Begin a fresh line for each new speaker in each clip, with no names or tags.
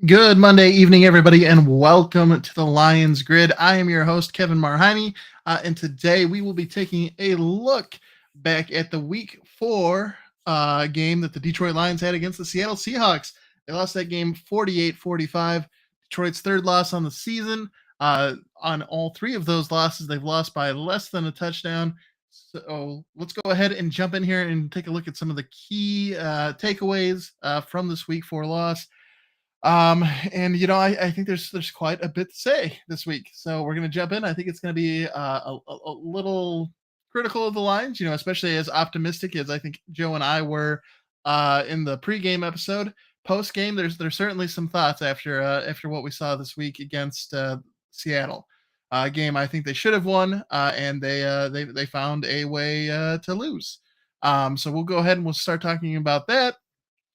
Good Monday evening, everybody, and welcome to the Lions Grid. I am your host, Kevin Marheine, and today we will be taking a look back at the Week 4 game that the Detroit Lions had against the Seattle Seahawks. They lost that game 48-45, Detroit's third loss on the season. On all three of those losses, they've lost by less than a touchdown. So let's go ahead and jump in here and take a look at some of the key takeaways from this Week 4 loss. And I think there's quite a bit to say this week, so we're gonna jump in. I think it's gonna be a little critical of the lines, especially as optimistic as I think Joe and I were in the pregame episode. Post game, there's certainly some thoughts after what we saw this week against Seattle. Game I think they should have won, and they found a way to lose. So we'll go ahead and we'll start talking about that.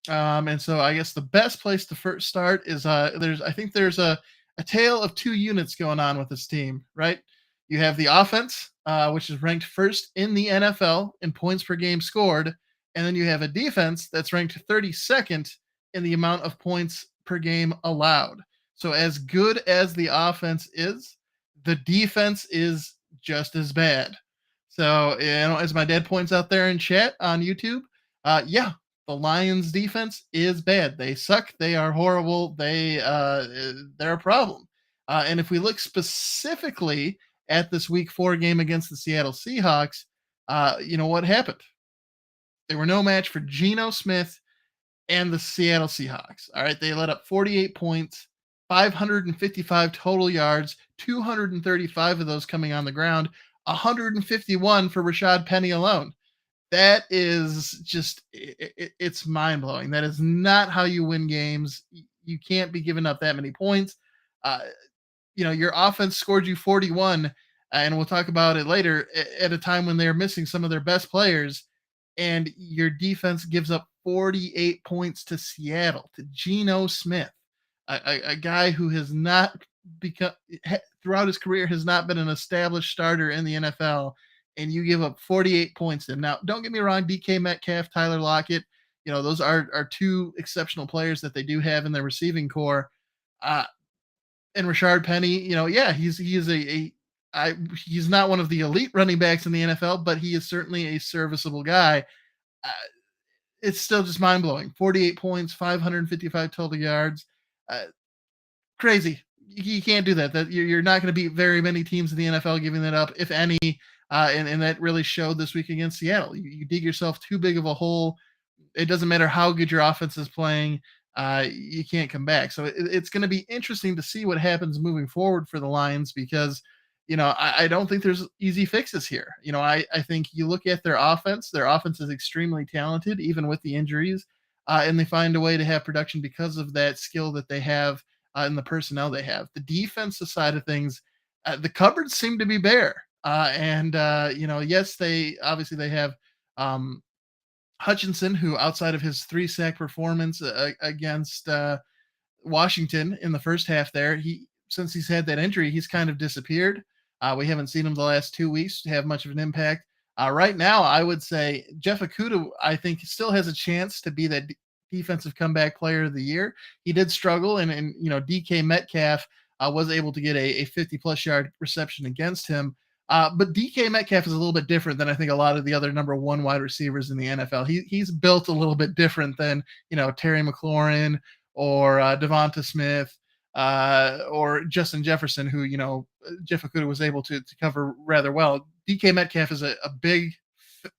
And so I guess the best place to first start is there's a tale of two units going on with this team, right? You have the offense, which is ranked first in the NFL in points per game scored, and then you have a defense that's ranked 32nd in the amount of points per game allowed. So as good as the offense is, the defense is just as bad. So, as my dad points out there in chat on YouTube, yeah, the Lions defense is bad. They suck. They are horrible. They're a problem. And if we look specifically at this Week 4 game against the Seattle Seahawks, you know what happened? They were no match for Geno Smith and the Seattle Seahawks. All right, they let up 48 points, 555 total yards, 235 of those coming on the ground, 151 for Rashad Penny alone. That is just it's mind-blowing. That is not how you win games. You can't be giving up that many points. Uh, your offense scored you 41, and we'll talk about it later, at a time when they're missing some of their best players, and your defense gives up 48 points to Seattle, to Geno Smith, a guy who has not become throughout his career has not been an established starter in the NFL, and you give up 48 points to him. Now, don't get me wrong, DK Metcalf, Tyler Lockett, those are two exceptional players that they do have in their receiving core. Uh, and Rashard Penny, yeah, he's not one of the elite running backs in the NFL, but he is certainly a serviceable guy. Uh, it's still just mind blowing. 48 points, 555 total yards. Uh, Crazy. You can't do that. That you're not going to beat very many teams in the NFL giving that up, if any. And that really showed this week against Seattle. You dig yourself too big of a hole. It doesn't matter how good your offense is playing. You can't come back. So it's going to be interesting to see what happens moving forward for the Lions, because I don't think there's easy fixes here. I think you look at their offense. Their offense is extremely talented, even with the injuries, and they find a way to have production because of that skill that they have and the personnel they have. The defensive side of things, the cupboards seem to be bare. Yes, they have Hutchinson, who outside of his 3-sack performance against Washington in the first half there, since he's had that injury, he's kind of disappeared. We haven't seen him the last 2 weeks have much of an impact. Right now, I would say Jeff Okudah, I think, still has a chance to be that defensive comeback player of the year. He did struggle, and DK Metcalf was able to get a 50-plus yard reception against him. But DK Metcalf is a little bit different than I think a lot of the other number one wide receivers in the NFL. He's built a little bit different than Terry McLaurin or Devonta Smith or Justin Jefferson, who Jeff Okudah was able to cover rather well. DK Metcalf is a big,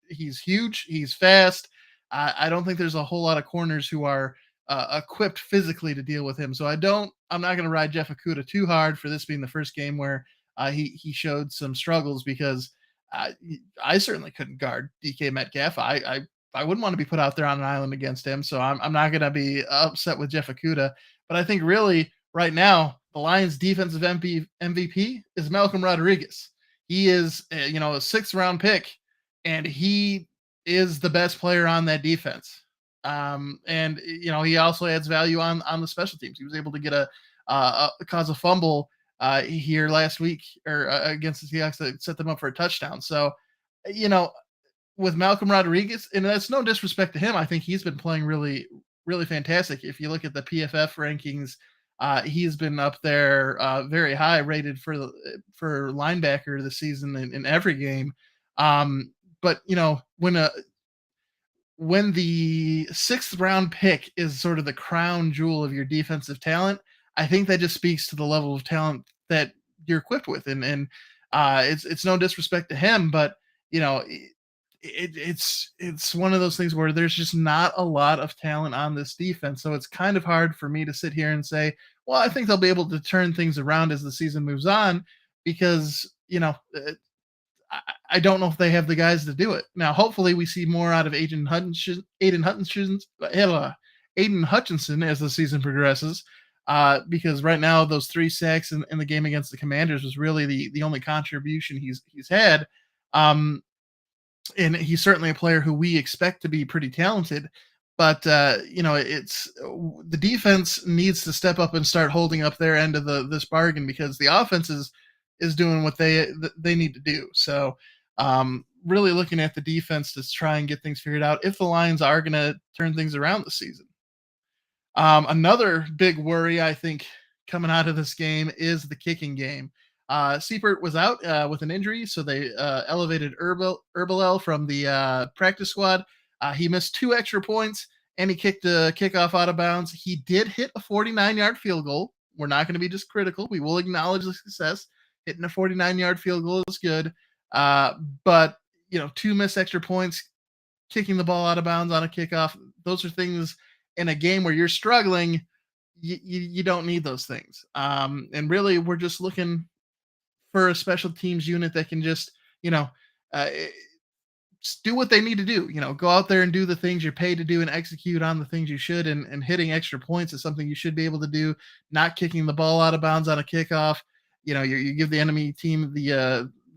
he's huge, he's fast. I don't think there's a whole lot of corners who are equipped physically to deal with him. So I'm not going to ride Jeff Okudah too hard for this being the first game where he showed some struggles, because I certainly couldn't guard DK Metcalf. I wouldn't want to be put out there on an island against him. So I'm not going to be upset with Jeff Okudah. But I think really right now, the Lions defensive MVP is Malcolm Rodriguez. He is, a 6th-round pick, and he is the best player on that defense. And he also adds value on the special teams. He was able to get cause a fumble here last week or against the Seahawks that set them up for a touchdown. So, with Malcolm Rodriguez, and that's no disrespect to him, I think he's been playing really, really fantastic. If you look at the PFF rankings, He's been up there very high rated for linebacker this season in every game. Um, but when the sixth round pick is sort of the crown jewel of your defensive talent, I think that just speaks to the level of talent that you're equipped with. And it's no disrespect to him, but it's one of those things where there's just not a lot of talent on this defense. So it's kind of hard for me to sit here and say, well, I think they'll be able to turn things around as the season moves on because I don't know if they have the guys to do it. Now, hopefully, we see more out of Aiden Hutchinson as the season progresses, because right now those 3 sacks in the game against the Commanders was really the only contribution he's had. Um, and he's certainly a player who we expect to be pretty talented. But it's the defense needs to step up and start holding up their end of this bargain because the offense is doing what they need to do. So, really looking at the defense to try and get things figured out if the Lions are going to turn things around this season. Another big worry, I think, coming out of this game is the kicking game. Seipert was out with an injury, so they elevated Herbalel from the practice squad. He missed 2 extra points, and he kicked a kickoff out of bounds. He did hit a 49-yard field goal. We're not going to be just critical. We will acknowledge the success. Hitting a 49-yard field goal is good. But, 2 missed extra points, kicking the ball out of bounds on a kickoff, those are things in a game where you're struggling, you don't need those things. And really, we're just looking for a special teams unit that can just, uh, do what they need to do. Go out there and do the things you're paid to do and execute on the things you should. And hitting extra points is something you should be able to do. Not kicking the ball out of bounds on a kickoff. You give the enemy team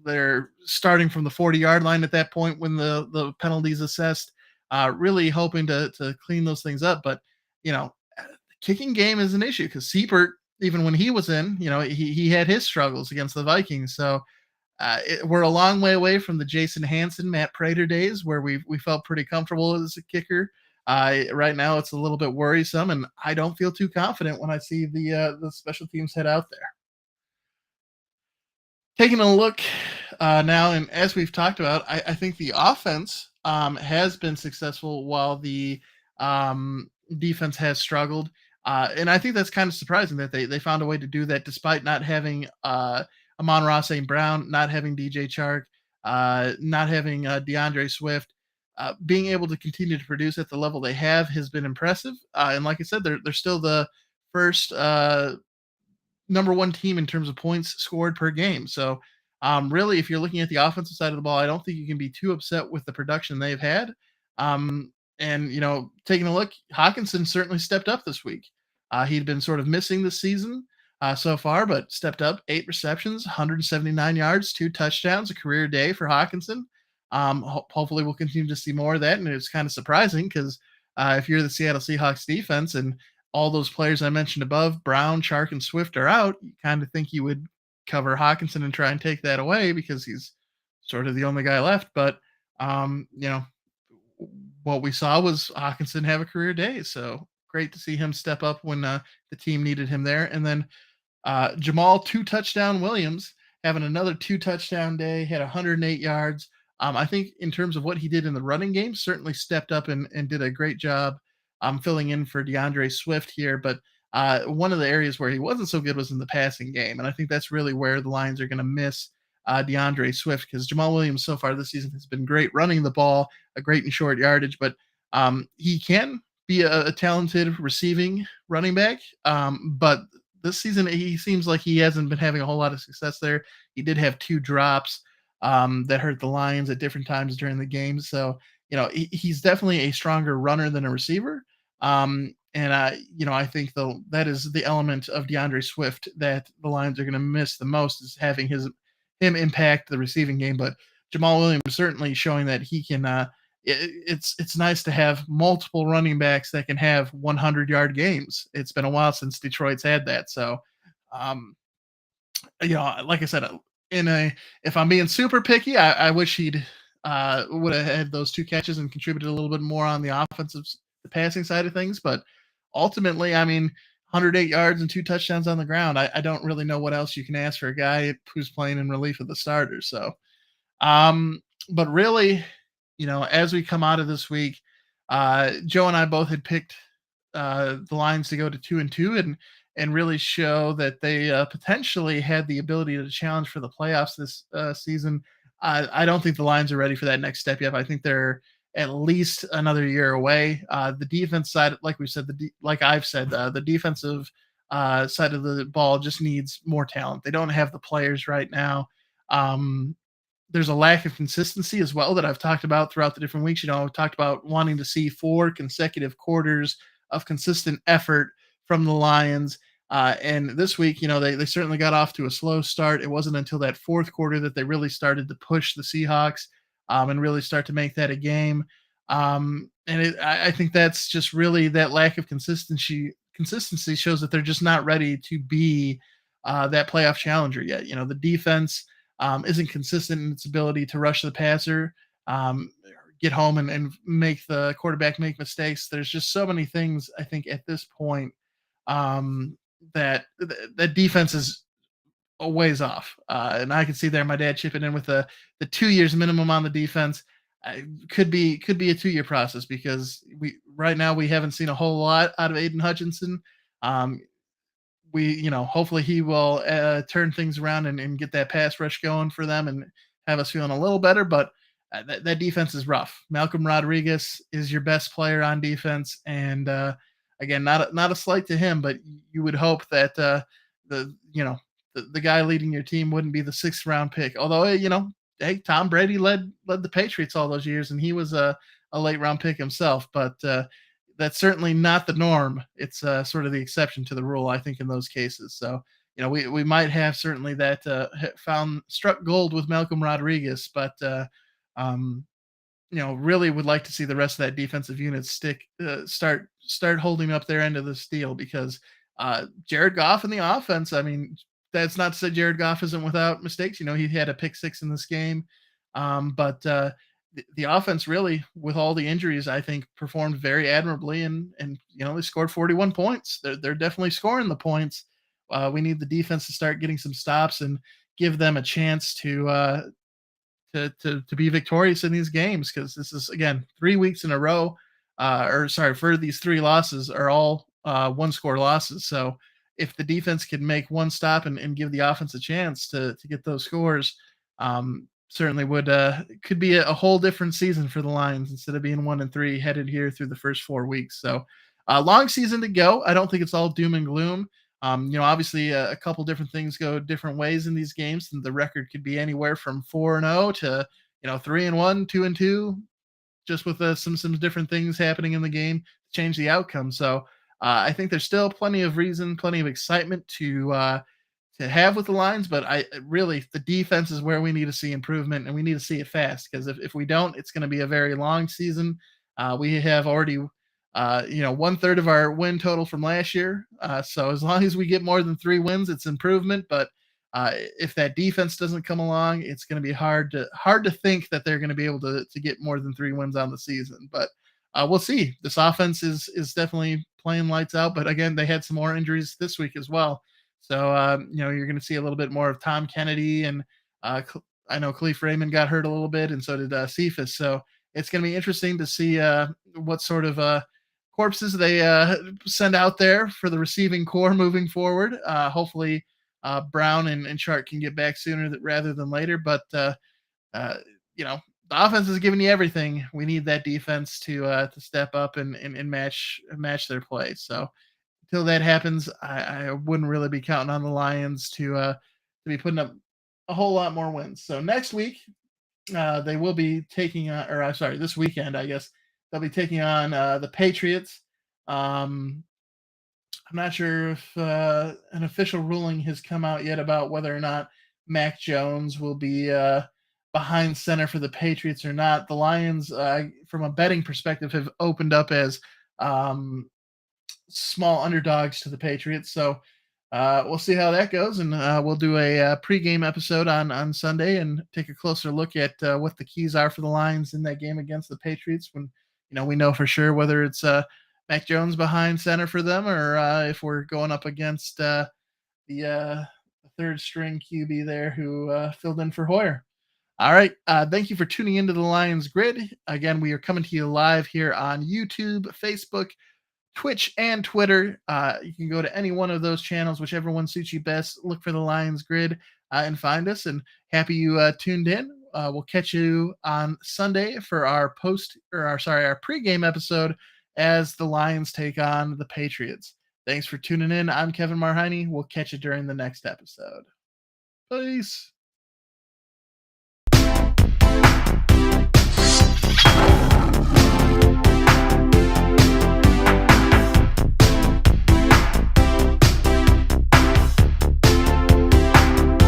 they're starting from the 40-yard line at that point when the penalty is assessed. Really hoping to clean those things up. But kicking game is an issue because Seipert, even when he was in, he had his struggles against the Vikings. So we're a long way away from the Jason Hanson, Matt Prater days where we felt pretty comfortable as a kicker. Right now, it's a little bit worrisome, and I don't feel too confident when I see the special teams head out there. Taking a look now, and as we've talked about, I think the offense has been successful while the defense has struggled. And I think that's kind of surprising that they found a way to do that despite not having Amon-Ra St. Brown, not having DJ Chark, not having DeAndre Swift. Being able to continue to produce at the level they have has been impressive. And like I said, they're still the first number one team in terms of points scored per game. So, really, if you're looking at the offensive side of the ball, I don't think you can be too upset with the production they've had. And taking a look, Hockenson certainly stepped up this week. He'd been sort of missing this season so far, but stepped up 8 receptions, 179 yards, 2 touchdowns, a career day for Hockenson. Hopefully, we'll continue to see more of that. And it's kind of surprising because if you're the Seattle Seahawks defense and all those players I mentioned above, Brown, Chark, and Swift are out, you kind of think you would cover Hockenson and try and take that away because he's sort of the only guy left. But what we saw was Hockenson have a career day. So great to see him step up when the team needed him there. And then Jamal 2 touchdown Williams having another 2 touchdown day, had 108 yards. I think in terms of what he did in the running game, certainly stepped up and did a great job filling in for DeAndre Swift here. But one of the areas where he wasn't so good was in the passing game. And I think that's really where the Lions are going to miss DeAndre Swift because Jamal Williams so far this season has been great running the ball, a great in short yardage, but he can be a talented receiving running back. But this season, he seems like he hasn't been having a whole lot of success there. He did have 2 drops that hurt the Lions at different times during the game. So, he's definitely a stronger runner than a receiver. And I think that is the element of DeAndre Swift that the Lions are going to miss the most is having him impact the receiving game. But Jamal Williams certainly showing that he can. It's nice to have multiple running backs that can have 100-yard games. It's been a while since Detroit's had that. So, like I said, if I'm being super picky, I wish he'd would have had those 2 catches and contributed a little bit more on the passing side of things. But ultimately, I mean, 108 yards and 2 touchdowns on the ground. I don't really know what else you can ask for a guy who's playing in relief of the starters. So, um, but really, as we come out of this week, Joe and I both had picked the Lions to go to 2-2 and really show that they potentially had the ability to challenge for the playoffs this season. I don't think the Lions are ready for that next step yet. I think they're at least another year away. The defense side, like we said, like I've said, the defensive side of the ball just needs more talent. They don't have the players right now. Um, there's a lack of consistency as well that I've talked about throughout the different weeks. I've talked about wanting to see 4 consecutive quarters of consistent effort from the Lions. And this week, they certainly got off to a slow start. It wasn't until that fourth quarter that they really started to push the Seahawks and really start to make that a game. I think that's just really that lack of consistency. Consistency shows that they're just not ready to be that playoff challenger yet. The defense isn't consistent in its ability to rush the passer, get home and make the quarterback make mistakes. There's just so many things I think at this point that defense is a ways off. And I can see there my dad chipping in with the 2 years minimum on the defense. Could be a 2-year process because we right now we haven't seen a whole lot out of Aiden Hutchinson. Um, hopefully he will turn things around and get that pass rush going for them and have us feeling a little better. But that defense is rough. Malcolm Rodriguez is your best player on defense, and again, not a slight to him, but you would hope that the you know the guy leading your team wouldn't be the 6th round pick. Although hey, Tom Brady led the Patriots all those years, and he was a late round pick himself. But that's certainly not the norm. It's sort of the exception to the rule, I think, in those cases. So, we might have certainly that found struck gold with Malcolm Rodriguez, but um, really would like to see the rest of that defensive unit start holding up their end of the steel because Jared Goff in the offense. I mean, that's not to say Jared Goff isn't without mistakes. He had a pick six in this game, but the offense really, with all the injuries, I think performed very admirably, and they scored 41 points. They're definitely scoring the points. We need the defense to start getting some stops and give them a chance to be victorious in these games because this is again 3 weeks in a row, or sorry, for these 3 losses are all 1-score losses. So if the defense can make one stop and give the offense a chance to get those scores, certainly would could be a whole different season for the Lions instead of being 1-3 headed here through the first 4 weeks. So long season to go. I don't think it's all doom and gloom. Obviously a couple different things go different ways in these games, and the record could be anywhere from 4-0 to 3-1, 2-2, just with some different things happening in the game to change the outcome. So I think there's still plenty of reason, plenty of excitement to have with the Lions, but I really the defense is where we need to see improvement, and we need to see it fast because if we don't, it's going to be a very long season. We have already 1/3 of our win total from last year. So as long as we get more than 3 wins, it's improvement. But if that defense doesn't come along, it's going to be hard to think that they're going to be able to get more than 3 wins on the season. But we'll see. This offense is definitely playing lights out. But again, they had some more injuries this week as well. So you're going to see a little bit more of Tom Kennedy, and I know Khalif Raymond got hurt a little bit, and so did Cephas. So it's going to be interesting to see what sort of corpses they send out there for the receiving core moving forward. Hopefully, Brown and Shark can get back sooner rather than later. But uh, the offense is giving you everything. We need that defense to step up and match their play. So until that happens, I wouldn't really be counting on the Lions to be putting up a whole lot more wins. So next week, they will be taking on, or sorry, this weekend, I guess they'll be taking on the Patriots. Um, I'm not sure if an official ruling has come out yet about whether or not Mac Jones will be behind center for the Patriots or not. The Lions, from a betting perspective, have opened up as um, small underdogs to the Patriots. So we'll see how that goes, and we'll do a pregame episode on Sunday and take a closer look at what the keys are for the Lions in that game against the Patriots. When we know for sure whether it's Mac Jones behind center for them, or if we're going up against the third string QB there who filled in for Hoyer. All right. Thank you for tuning into the Lions Grid. Again, we are coming to you live here on YouTube, Facebook, Twitch, and Twitter. You can go to any one of those channels, whichever one suits you best. Look for the Lions Grid and find us. And happy you tuned in. We'll catch you on Sunday for our our pregame episode as the Lions take on the Patriots. Thanks for tuning in. I'm Kevin Marhine. We'll catch you during the next episode. Peace.